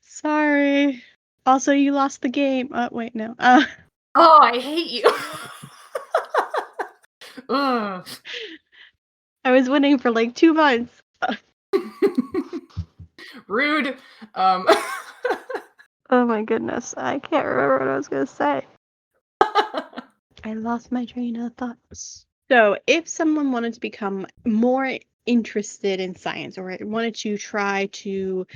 Sorry. Also, you lost the game. Wait, no. Oh, I hate you. I was winning for like 2 months. Rude. Oh my goodness. I can't remember what I was going to say. I lost my train of thoughts. So if someone wanted to become more interested in science or wanted to try to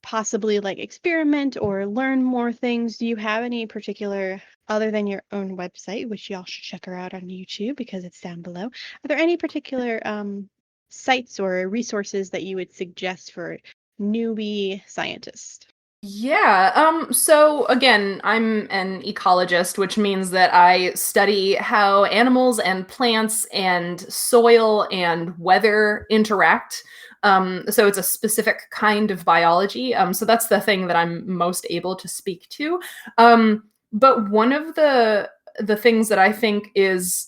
possibly like experiment or learn more things, do you have any particular, other than your own website, which y'all should check her out on YouTube because it's down below, are there any particular sites or resources that you would suggest for newbie scientists? Yeah. So again, I'm an ecologist, which means that I study how animals and plants and soil and weather interact. So it's a specific kind of biology. So that's the thing that I'm most able to speak to. But one of the things that I think is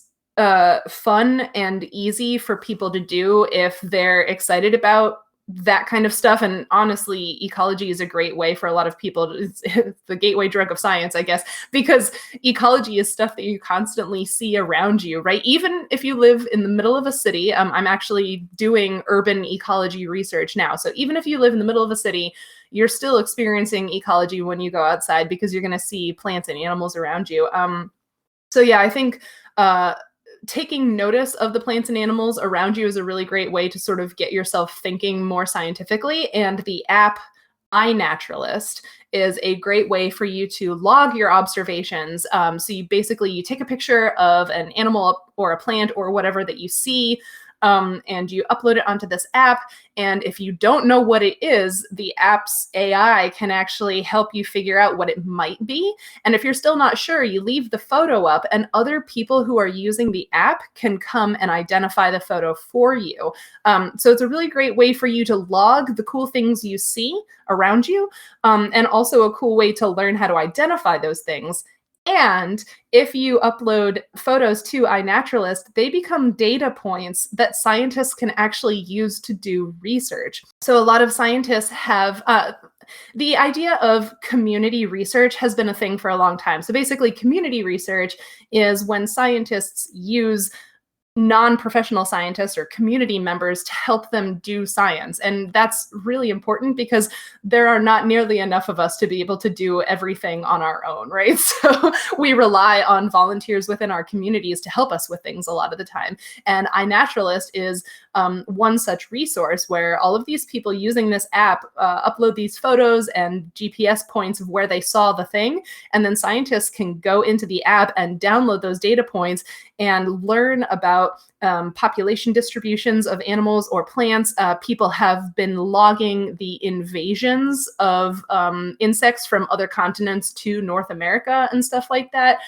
fun and easy for people to do if they're excited about that kind of stuff. And honestly, ecology is a great way for a lot of people. It's the gateway drug of science, I guess, because ecology is stuff that you constantly see around you, right? Even if you live in the middle of a city, I'm actually doing urban ecology research now. So even if you live in the middle of a city, you're still experiencing ecology when you go outside because you're going to see plants and animals around you. So yeah, I think taking notice of the plants and animals around you is a really great way to sort of get yourself thinking more scientifically. And the app iNaturalist is a great way for you to log your observations. So you take a picture of an animal or a plant or whatever that you see, and you upload it onto this app. And if you don't know what it is, the app's AI can actually help you figure out what it might be. And if you're still not sure, you leave the photo up and other people who are using the app can come and identify the photo for you. So it's a really great way for you to log the cool things you see around you, and also a cool way to learn how to identify those things. And if you upload photos to iNaturalist, they become data points that scientists can actually use to do research. So a lot of scientists have the idea of community research has been a thing for a long time. So basically, community research is when scientists use non-professional scientists or community members to help them do science. And that's really important because there are not nearly enough of us to be able to do everything on our own, right? So we rely on volunteers within our communities to help us with things a lot of the time. And iNaturalist is one such resource where all of these people using this app upload these photos and GPS points of where they saw the thing. And then scientists can go into the app and download those data points and learn about population distributions of animals or plants. People have been logging the invasions of insects from other continents to North America and stuff like that.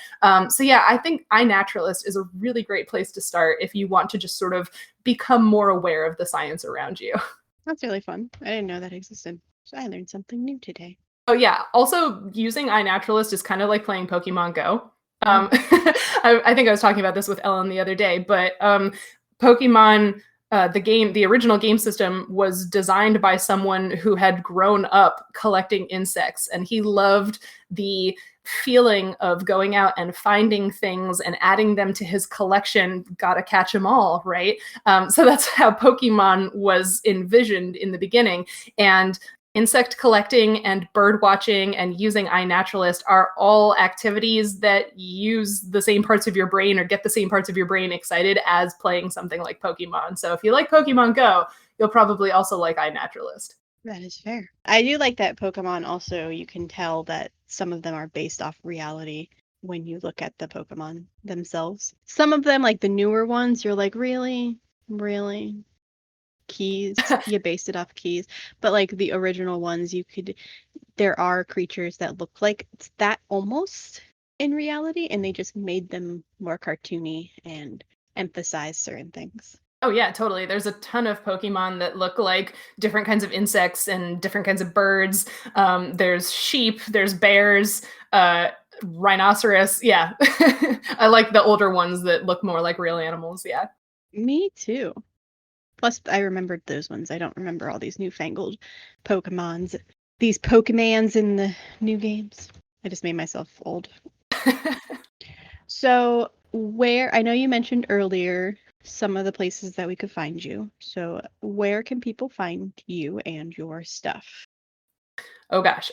So yeah, I think iNaturalist is a really great place to start if you want to just sort of become more aware of the science around you. That's really fun. I didn't know that existed. So I learned something new today. Oh yeah, also using iNaturalist is kind of like playing Pokemon Go. I think I was talking about this with Ellen the other day, but Pokemon, the original game system was designed by someone who had grown up collecting insects, and he loved the feeling of going out and finding things and adding them to his collection. Gotta catch them all, right? So that's how Pokemon was envisioned in the beginning. And insect collecting and bird watching and using iNaturalist are all activities that use the same parts of your brain or get the same parts of your brain excited as playing something like Pokemon. So if you like Pokemon Go, you'll probably also like iNaturalist. That is fair. I do like that Pokemon also, you can tell that some of them are based off reality when you look at the Pokemon themselves. Some of them, like the newer ones, you're like, really? Really? Keys? You based it off keys. But like the original ones, there are creatures that look like that almost in reality, and they just made them more cartoony and emphasize certain things. Oh yeah, totally. There's a ton of Pokemon that look like different kinds of insects and different kinds of birds. There's sheep, there's bears, rhinoceros. Yeah. I like the older ones that look more like real animals. Yeah. Me too. Plus, I remembered those ones. I don't remember all these newfangled Pokemons. These Pokemans in the new games. I just made myself old. So, I know you mentioned earlier some of the places that we could find you. So, where can people find you and your stuff? Oh gosh.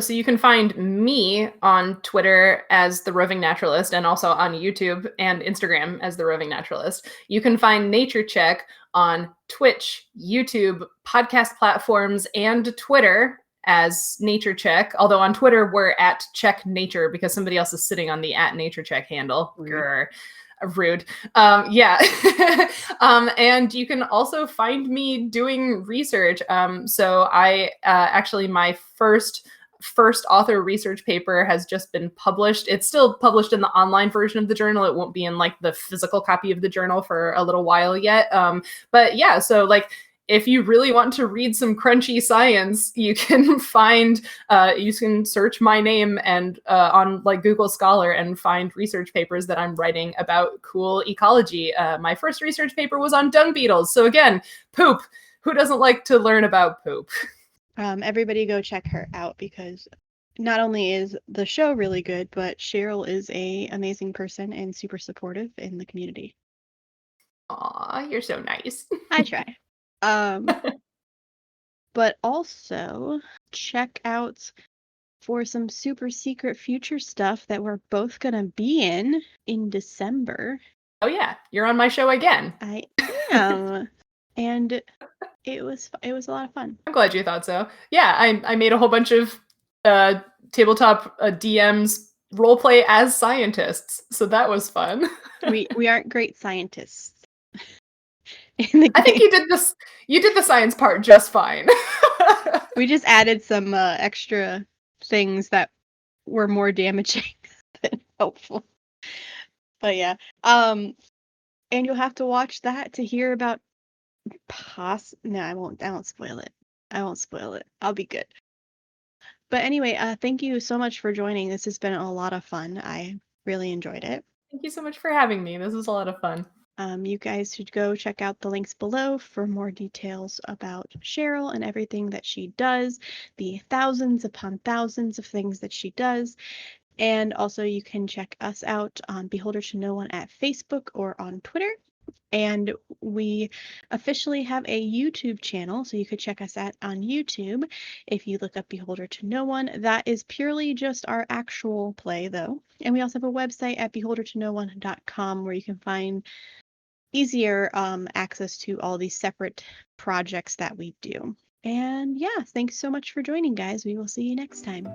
So you can find me on Twitter as the Roving Naturalist and also on YouTube and Instagram as the Roving Naturalist. You can find Nature Check on Twitch, YouTube, podcast platforms, and Twitter as Nature Check. Although on Twitter we're at Check Nature because somebody else is sitting on the at Nature Check handle. Grr. Rude. Yeah. And you can also find me doing research. So I actually, my first author research paper has just been published. It's still published in the online version of the journal. It won't be in like the physical copy of the journal for a little while yet. But yeah, so like if you really want to read some crunchy science, you can you can search my name and on like Google Scholar and find research papers that I'm writing about cool ecology. My first research paper was on dung beetles. So again, poop. Who doesn't like to learn about poop? Everybody go check her out because not only is the show really good, but Sheryl is an amazing person and super supportive in the community. Aw, you're so nice. I try. But also check out for some super secret future stuff that we're both gonna be in December. Oh yeah, you're on my show again. I am. And it was a lot of fun. I'm glad you thought so. Yeah, I made a whole bunch of tabletop DMs roleplay as scientists, so that was fun. We aren't great scientists. In the I think you did the science part just fine. We just added some extra things that were more damaging than helpful. But yeah. And you'll have to watch that to hear about no, I won't spoil it. I won't spoil it. I'll be good. But anyway, thank you so much for joining. This has been a lot of fun. I really enjoyed it. Thank you so much for having me. This was a lot of fun. You guys should go check out the links below for more details about Sheryl and everything that she does, the thousands upon thousands of things that she does. And also you can check us out on Beholder to No One at Facebook or on Twitter. And we officially have a YouTube channel, so you could check us out on YouTube if you look up Beholder to No One. That is purely just our actual play, though. And we also have a website at beholdertonoone.com where you can find easier access to all these separate projects that we do. And yeah, thanks so much for joining, guys. We will see you next time.